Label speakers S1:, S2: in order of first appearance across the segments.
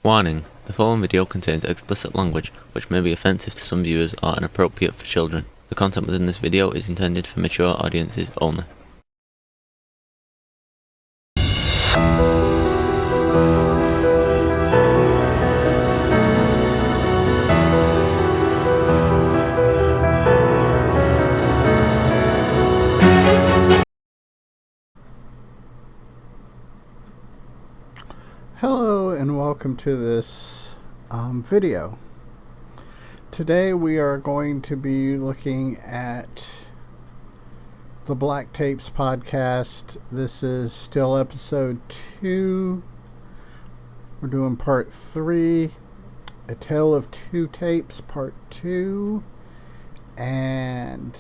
S1: Warning: the following video contains explicit language which may be offensive to some viewers or inappropriate for children. The content within this video is intended for mature audiences only.
S2: Hello and welcome to this video. Today we are going to be looking at the Black Tapes podcast. This is still episode 2. We're doing part 3, A Tale of Two Tapes, part 2. And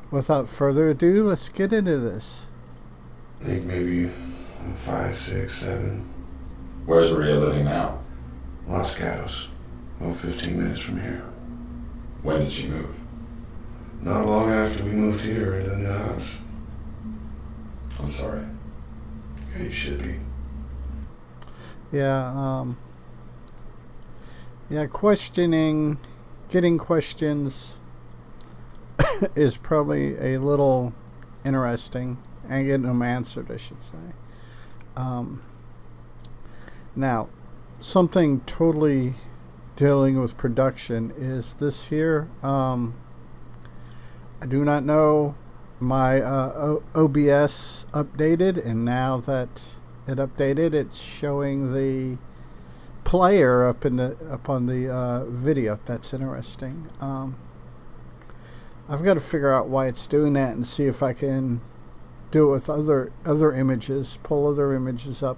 S2: without further ado, let's get into this.
S3: I think maybe 5, 6, 7.
S4: Where's Maria living now?
S3: Los Gatos. About 15 minutes from here.
S4: When did she move?
S3: Not long after we moved here into the new house.
S4: I'm sorry.
S3: Yeah, you should be.
S2: Yeah, getting questions is probably a little interesting, and getting them answered, I should say. Now, something totally dealing with production is this here. I do not know. My OBS updated, and now that it updated, it's showing the player up on the video. That's interesting. I've got to figure out why it's doing that and see if I can do it with other images, pull other images up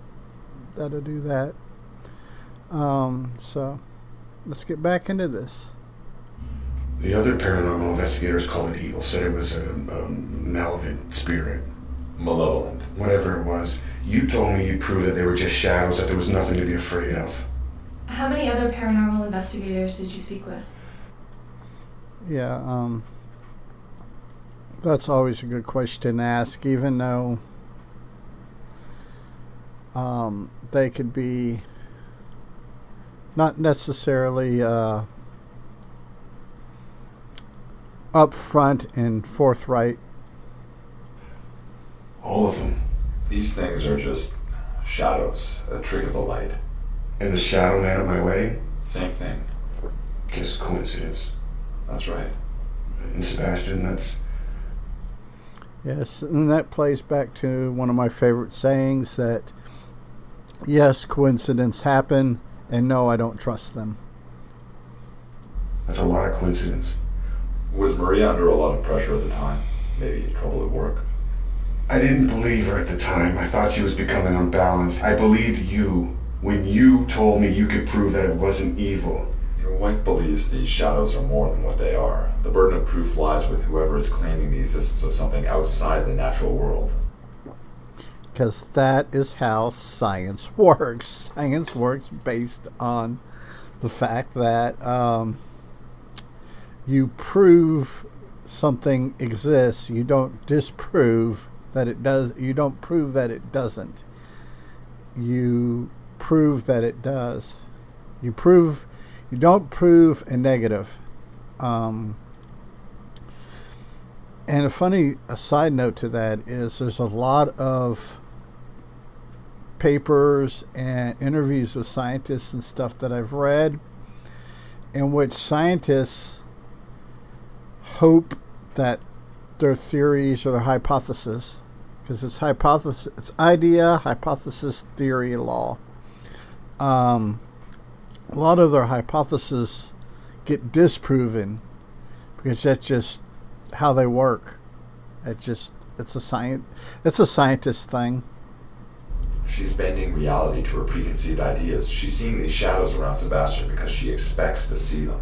S2: that'll do that. So let's get back into this.
S3: The other paranormal investigators called it evil, said it was a malevolent spirit.
S4: Malevolent.
S3: Whatever it was. You told me you proved that they were just shadows, that there was nothing to be afraid of.
S5: How many other paranormal investigators did you speak with?
S2: Yeah, that's always a good question to ask, even though they could be not necessarily upfront and forthright.
S3: All of them.
S4: These things are just shadows, a trick of the light.
S3: And the shadow man at my wedding?
S4: Same thing.
S3: Just coincidence.
S4: That's right.
S3: And Sebastian, that's...
S2: Yes, and that plays back to one of my favorite sayings that, yes, coincidences happen, and no, I don't trust them.
S3: That's a lot of coincidence.
S4: Was Maria under a lot of pressure at the time? Maybe trouble at work?
S3: I didn't believe her at the time. I thought she was becoming unbalanced. I believed you when you told me you could prove that it wasn't evil.
S4: Your wife believes these shadows are more than what they are. The burden of proof lies with whoever is claiming the existence of something outside the natural world.
S2: Because that is how science works. Science works based on the fact that you prove something exists. You don't disprove that it does. You don't prove that it doesn't. You prove that it does. You don't prove a negative. And a side note to that is there's a lot of papers and interviews with scientists and stuff that I've read in which scientists hope that their theories or their hypothesis, because it's hypothesis, it's idea, hypothesis, theory, law. A lot of their hypotheses get disproven because that's just how they work. It's a scientist thing.
S4: She's bending reality to her preconceived ideas. She's seeing these shadows around Sebastian because she expects to see them.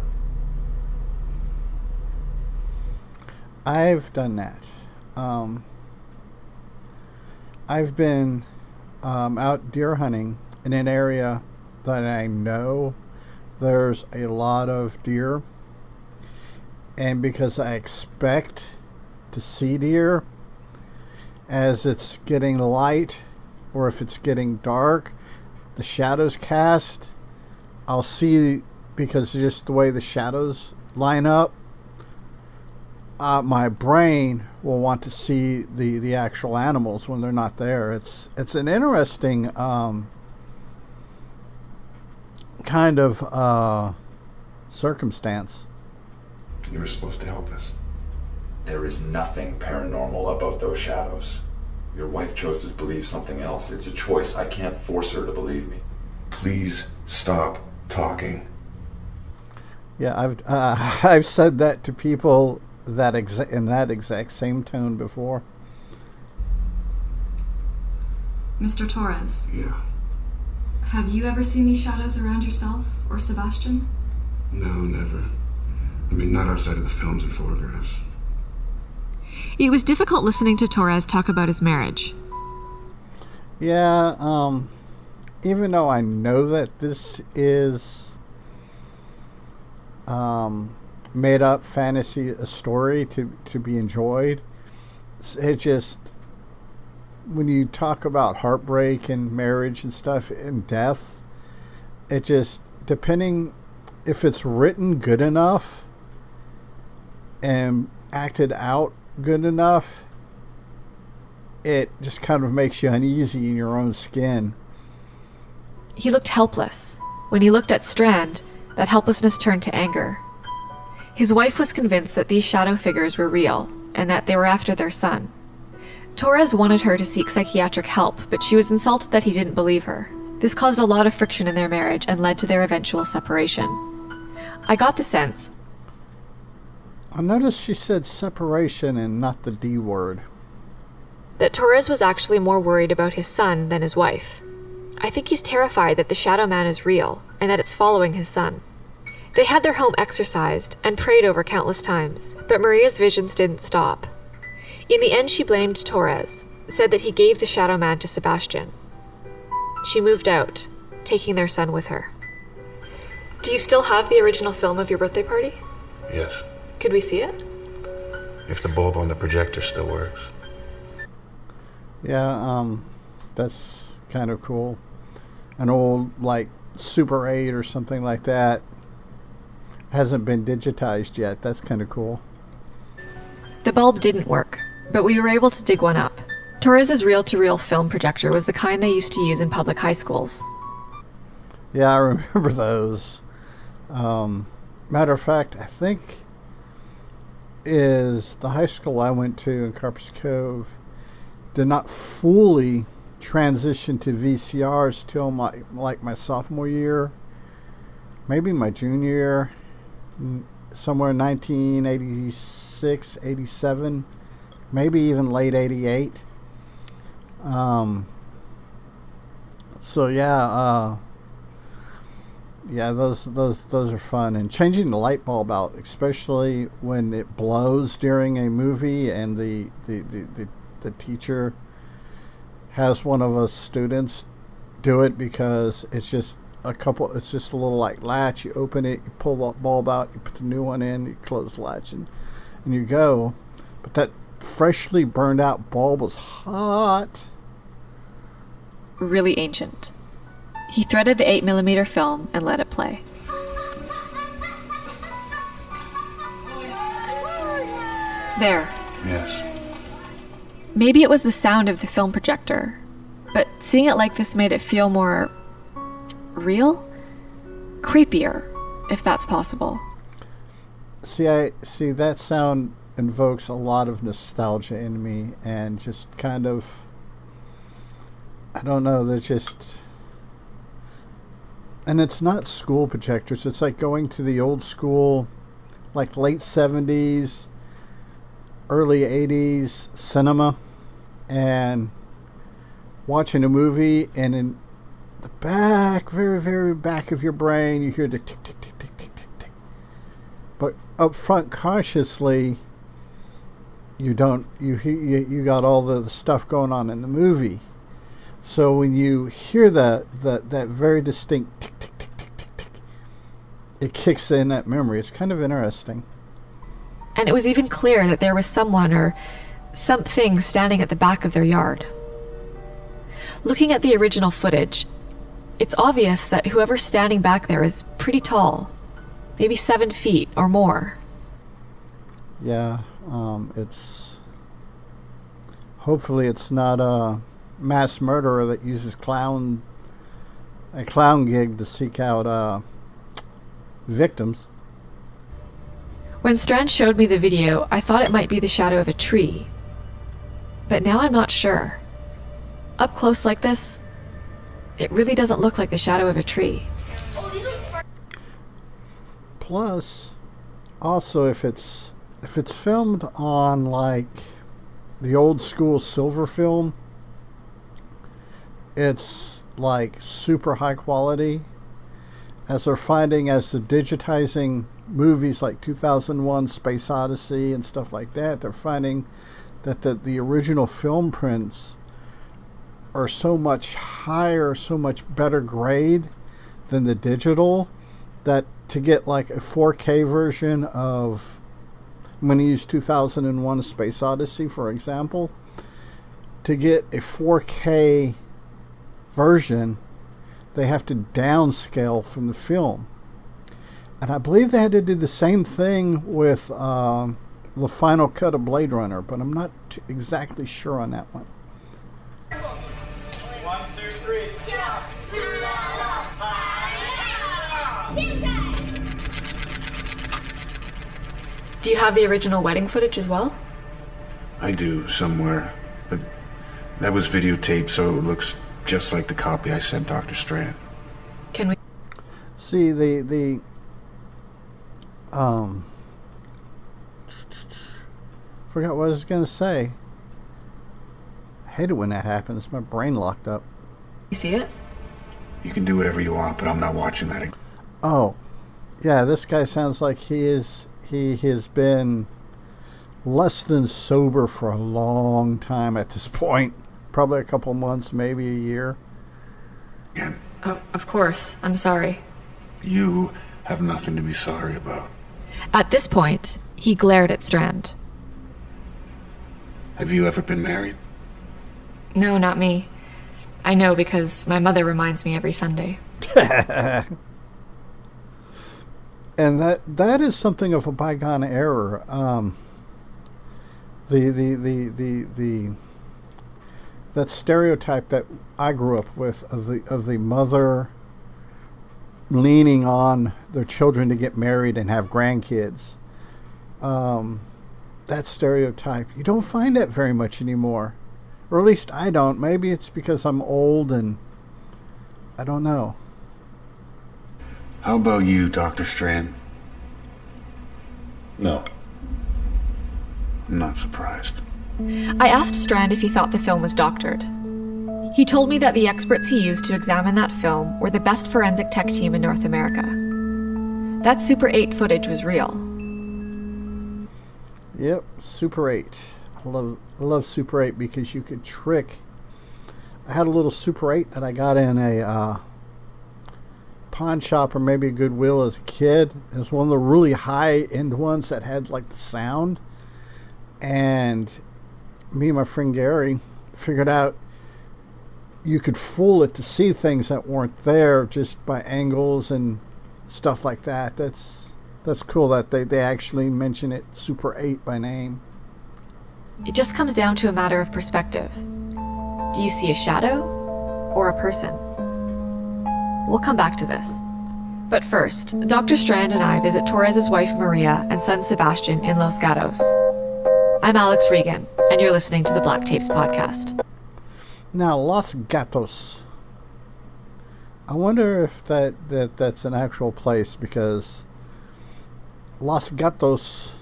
S2: I've done that. I've been out deer hunting in an area that I know there's a lot of deer, and because I expect to see deer as it's getting light or if it's getting dark, the shadows cast, I'll see, because just the way the shadows line up, my brain will want to see the actual animals when they're not there. It's an interesting kind of circumstance.
S3: You were supposed to help us.
S4: There is nothing paranormal about those shadows. Your wife chose to believe something else. It's a choice. I can't force her to believe me.
S3: Please stop talking.
S2: Yeah, I've said that to people in that exact same tone before.
S5: Mr. Torres,
S3: Yeah.
S5: have you ever seen these shadows around yourself or Sebastian?
S3: No, never. I mean, not outside of the films and photographs.
S6: It was difficult listening to Torres talk about his marriage.
S2: Yeah, even though I know that this is made up fantasy, a story to be enjoyed, it just, when you talk about heartbreak and marriage and stuff and death, it just, depending if it's written good enough and acted out good enough, it just kind of makes you uneasy in your own skin.
S6: He looked helpless. When he looked at Strand, that helplessness turned to anger. His wife was convinced that these shadow figures were real and that they were after their son. Torres wanted her to seek psychiatric help, but she was insulted that he didn't believe her. This caused a lot of friction in their marriage and led to their eventual separation. I got the sense.
S2: I noticed she said separation and not the D word.
S6: That Torres was actually more worried about his son than his wife. I think he's terrified that the Shadow Man is real and that it's following his son. They had their home exorcised and prayed over countless times, but Maria's visions didn't stop. In the end, she blamed Torres, said that he gave the Shadow Man to Sebastian. She moved out, taking their son with her. Do you still have the original film of your birthday party?
S3: Yes.
S6: Could we see it?
S3: If the bulb on the projector still works.
S2: Yeah, that's kind of cool. An old, like, Super 8 or something like that hasn't been digitized yet. That's kind of cool.
S6: The bulb didn't work, but we were able to dig one up. Torres's reel-to-reel film projector was the kind they used to use in public high schools.
S2: Yeah, I remember those. Matter of fact, I think is the high school I went to in Carpus Cove did not fully transition to VCRs till my sophomore year, maybe my junior year, somewhere in 1986, 87, maybe even late 88. So yeah, those are fun. And changing the light bulb out, especially when it blows during a movie and the teacher has one of us students do it, because it's just it's just a little like latch. You open it, you pull the bulb out, you put the new one in, you close the latch, and you go. But that freshly burned out bulb was hot.
S6: Really ancient. He threaded the 8mm film and let it play. There.
S3: Yes.
S6: Maybe it was the sound of the film projector, but seeing it like this made it feel more real? Creepier, if that's possible.
S2: See, that sound invokes a lot of nostalgia in me, and just kind of, I don't know, they're just, and it's not school projectors. It's like going to the old school, like late 70s, early 80s cinema, and watching a movie, and in the back, very, very back of your brain, you hear the tick, tick, tick, tick, tick, tick, tick. But up front, consciously, you don't. You got all the stuff going on in the movie. So when you hear that very distinct tick, tick, tick, tick, tick, tick, it kicks in that memory. It's kind of interesting.
S6: And it was even clear that there was someone or something standing at the back of their yard. Looking at the original footage, It's obvious that whoever's standing back there is pretty tall. Maybe 7 feet or more.
S2: Yeah, it's... Hopefully it's not a mass murderer that uses a clown gig to seek out victims.
S6: When Strand showed me the video, I thought it might be the shadow of a tree. But now I'm not sure. Up close like this, it really doesn't look like the shadow of a tree.
S2: Plus, also if it's filmed on like the old school silver film, it's like super high quality. As they're finding, as they're digitizing movies like 2001 Space Odyssey and stuff like that, they're finding that the original film prints are so much higher, so much better grade than the digital, that to get like a 4K version of, I'm going to use 2001 Space Odyssey for example, to get a 4K version, they have to downscale from the film. And I believe they had to do the same thing with the final cut of Blade Runner, but I'm not exactly sure on that one.
S7: 1, 2, 3.
S6: Do you have the original wedding footage as well?
S3: I do, somewhere. But that was videotaped, so it looks just like the copy I sent Dr. Strand.
S6: Can we...
S2: See, forgot what I was going to say. I hate it when that happens. My brain locked up.
S6: You see it?
S3: You can do whatever you want, but I'm not watching that again.
S2: Oh, yeah, this guy sounds like he has been less than sober for a long time at this point. Probably a couple months, maybe a year.
S3: Again.
S6: Oh, of course. I'm sorry.
S3: You have nothing to be sorry about.
S6: At this point, he glared at Strand.
S3: Have you ever been married?
S6: No, not me. I know because my mother reminds me every Sunday.
S2: And that is something of a bygone era. That stereotype that I grew up with of the mother leaning on their children to get married and have grandkids. That stereotype, you don't find that very much anymore, or at least I don't. Maybe it's because I'm old and I don't know.
S3: How about you, Dr. Strand?
S4: No.
S3: I'm not surprised.
S6: I asked Strand if he thought the film was doctored. He told me that the experts he used to examine that film were the best forensic tech team in North America. That Super 8 footage was real.
S2: Yep, Super 8. I love Super 8 because you could trick. I had a little Super 8 that I got in a pawn shop or maybe a Goodwill as a kid. It was one of the really high-end ones that had like the sound. And me and my friend Gary figured out you could fool it to see things that weren't there just by angles and stuff like that. That's cool that they actually mention it Super 8 by name.
S6: It just comes down to a matter of perspective. Do you see a shadow or a person? We'll come back to this. But first, Dr. Strand and I visit Torres' wife Maria and son Sebastian in Los Gatos. I'm Alex Regan, and you're listening to the Black Tapes podcast.
S2: Now, Los Gatos. I wonder if that's an actual place, because Los Gatos,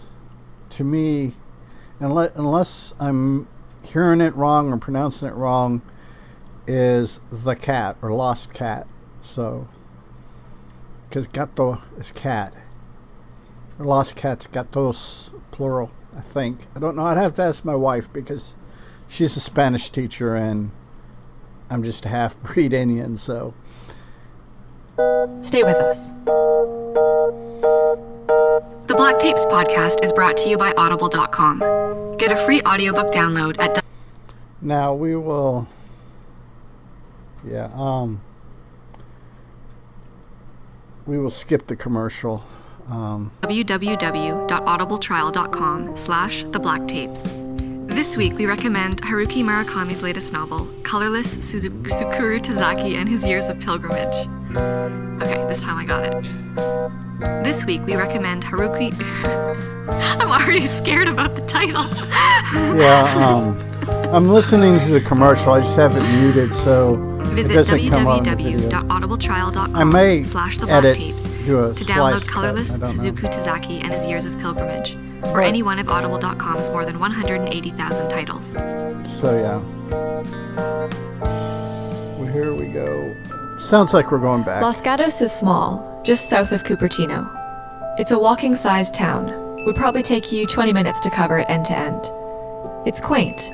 S2: to me, unless I'm hearing it wrong or pronouncing it wrong, is the cat or lost cat. So, because gato is cat. Or lost cats, gatos, plural, I think. I don't know. I'd have to ask my wife because she's a Spanish teacher and I'm just a half-breed Indian, so.
S6: Stay with us. The Black Tapes podcast is brought to you by Audible.com. Get a free audiobook download at...
S2: Now we will... we will skip the commercial.
S7: www.audibletrial.com/theblack-tapes. This week we recommend Haruki Murakami's latest novel, Colorless Sukuru Tazaki and His Years of Pilgrimage. Okay, this time I got it. This week we recommend Haruki... I'm already scared about the title.
S2: Yeah, I'm listening to the commercial. I just have it muted, so
S7: Visit
S2: it doesn't come on the video.
S7: www.audibletrial.com
S2: I may edit,
S7: /theblack-tapes
S2: do a
S7: to
S2: slice
S7: download
S2: cut.
S7: Colorless
S2: I don't know.
S7: Suzuku Tazaki and His Years of Pilgrimage, or
S2: Right.
S7: any one of Audible.com's more than 180,000 titles.
S2: So yeah. Well, here we go. Sounds like we're going back.
S6: Los Gatos is small, just south of Cupertino. It's a walking-sized town. Would probably take you 20 minutes to cover it end to end. It's quaint.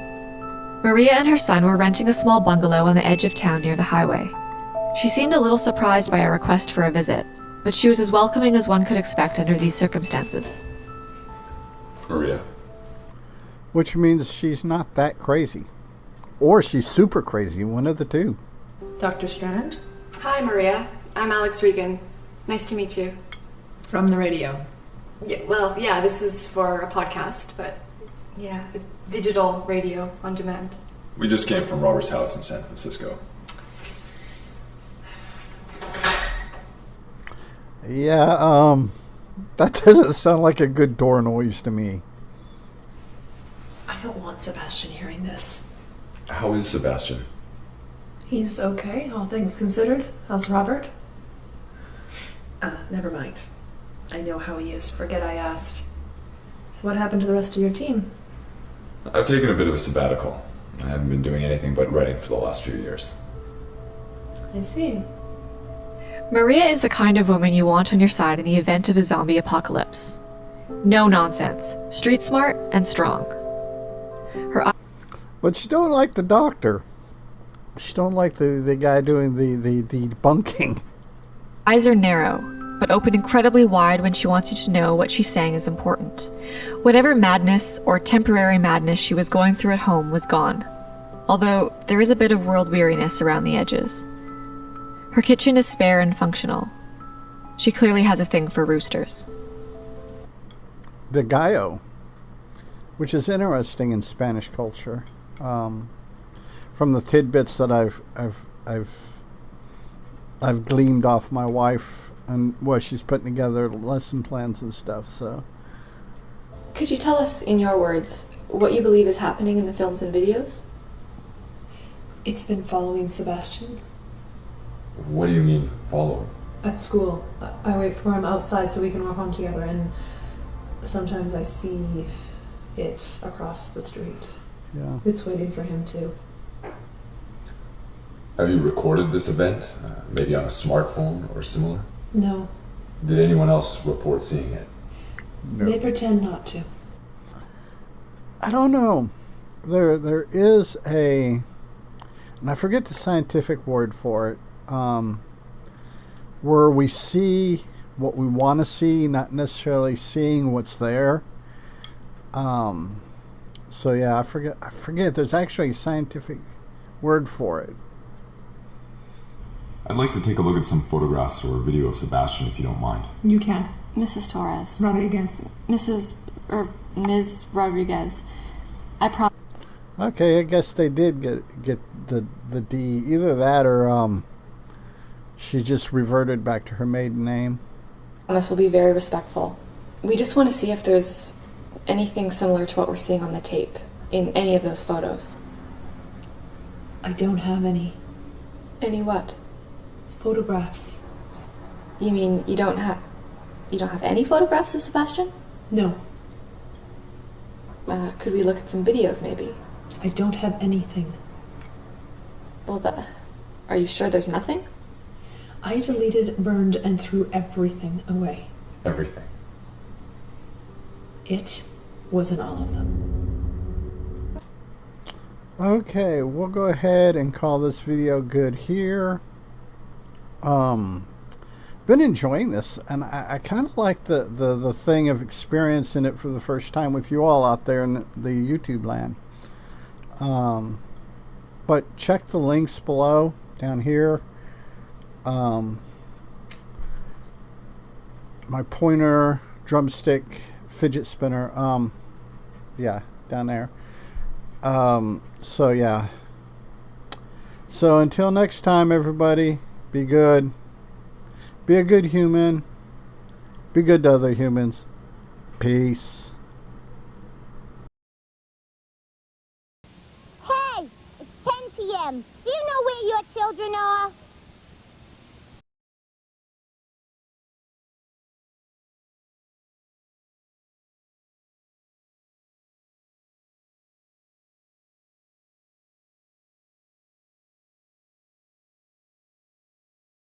S6: Maria and her son were renting a small bungalow on the edge of town near the highway. She seemed a little surprised by our request for a visit, but she was as welcoming as one could expect under these circumstances.
S4: Maria.
S2: Which means she's not that crazy. Or she's super crazy, one of the two.
S8: Dr. Strand?
S5: Hi, Maria. I'm Alex Regan. Nice to meet you.
S8: From the radio.
S5: Yeah, this is for a podcast, but yeah, it's digital radio on demand.
S4: We just came from Robert's house in San Francisco.
S2: Yeah, that doesn't sound like a good door noise to me.
S8: I don't want Sebastian hearing this.
S4: How is Sebastian?
S8: He's okay, all things considered. How's Robert? Never mind. I know how he is. Forget I asked. So what happened to the rest of your team?
S4: I've taken a bit of a sabbatical. I haven't been doing anything but writing for the last few years.
S8: I see.
S6: Maria is the kind of woman you want on your side in the event of a zombie apocalypse. No nonsense. Street smart and strong. Her
S2: But she don't like the doctor. She don't like the guy doing the debunking.
S6: eyes are narrow, but open incredibly wide when she wants you to know what she's saying is important. Whatever madness or temporary madness she was going through at home was gone, although there is a bit of world weariness around the edges. Her kitchen is spare and functional. She clearly has a thing for roosters.
S2: The gallo, which is interesting in Spanish culture. From the tidbits that I've gleaned off my wife and what she's putting together lesson plans and stuff. So,
S5: Could you tell us, in your words, what you believe is happening in the films and videos?
S8: It's been following Sebastian.
S4: What do you mean, following?
S8: At school. I wait for him outside so we can walk home together, and sometimes I see it across the street.
S2: yeah.
S8: It's waiting for him too.
S4: Have you recorded this event? Maybe on a smartphone or similar?
S8: No,
S4: Did anyone else report seeing it?
S8: they pretend not to.
S2: I don't know. There is a, and I forget the scientific word for it, where we see what we want to see, not necessarily seeing what's there. So yeah, I forget. There's actually a scientific word for it.
S4: I'd like to take a look at some photographs or video of Sebastian if you don't mind.
S8: You can't.
S9: Mrs. Torres.
S8: Rodriguez.
S9: Ms. Rodriguez. I promise.
S2: Okay, I guess they did get the D. Either that or she just reverted back to her maiden name.
S5: We'll be very respectful. We just want to see if there's anything similar to what we're seeing on the tape in any of those photos.
S8: I don't have any
S5: Any what?
S8: photographs.
S5: You mean you don't have any photographs of Sebastian?
S8: No,
S5: Could we look at some videos, maybe?
S8: I don't have anything.
S5: Well, are you sure there's nothing?
S8: I deleted, burned, and threw everything away.
S4: Everything.
S8: It wasn't all of them.
S2: Okay, we'll go ahead and call this video good here. Been enjoying this, and I kind of like the thing of experiencing it for the first time with you all out there in the YouTube land. But check the links below down here. my pointer, drumstick, fidget spinner. Yeah, down there. So yeah. So until next time, everybody, be good. Be a good human. Be good to other humans. Peace.
S10: Hey, it's 10 p.m. Do you know where your children are?